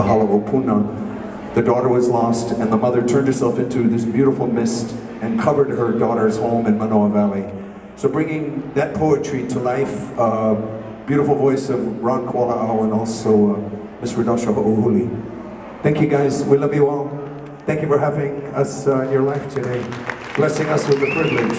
Kahalaopuna, the daughter was lost, and the mother turned herself into this beautiful mist and covered her daughter's home in Manoa Valley. So bringing that poetry to life, beautiful voice of Ron Kuala'au and also Miss Radasha Ha'uhuli. Thank you guys, we love you all. Thank you for having us in your life today, blessing us with the privilege.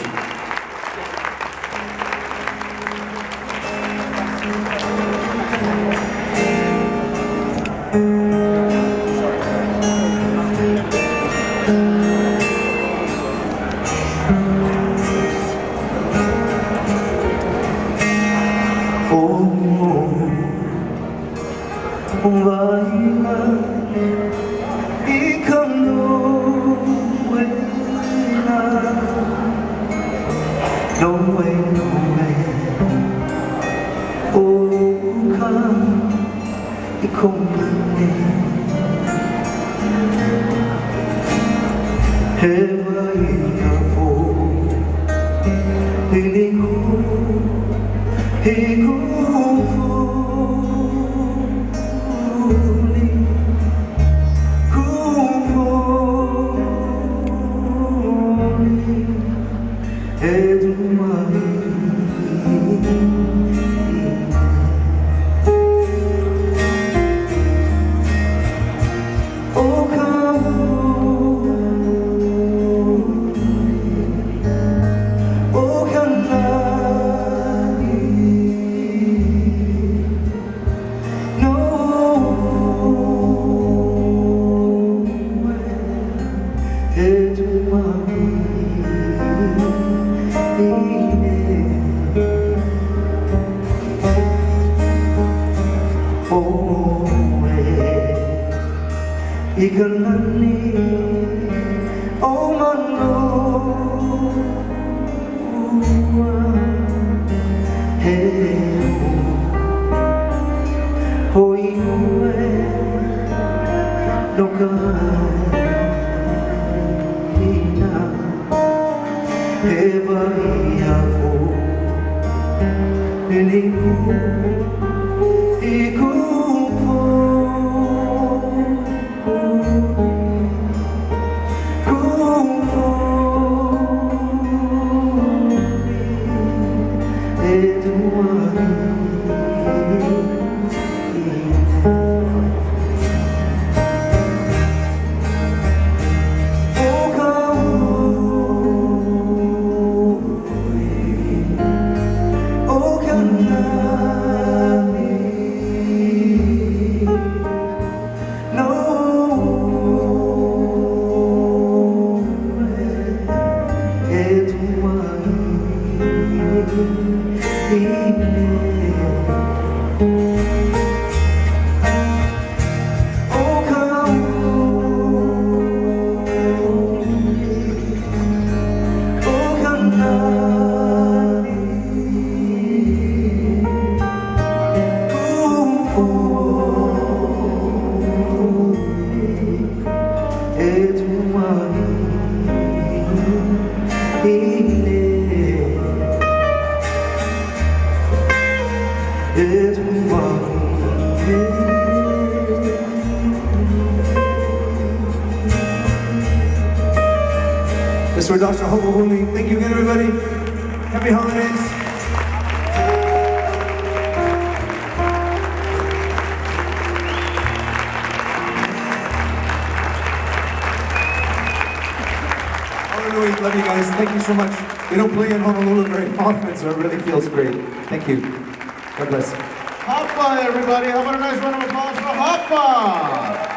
Miss Radasha Ha'uhuli, thank you again, everybody. Happy holidays. Honolulu, love you guys. Thank you so much. We don't play in Honolulu very often, so it really feels great. Thank you. God bless. Hapa, everybody. How about a nice round of applause for Hapa?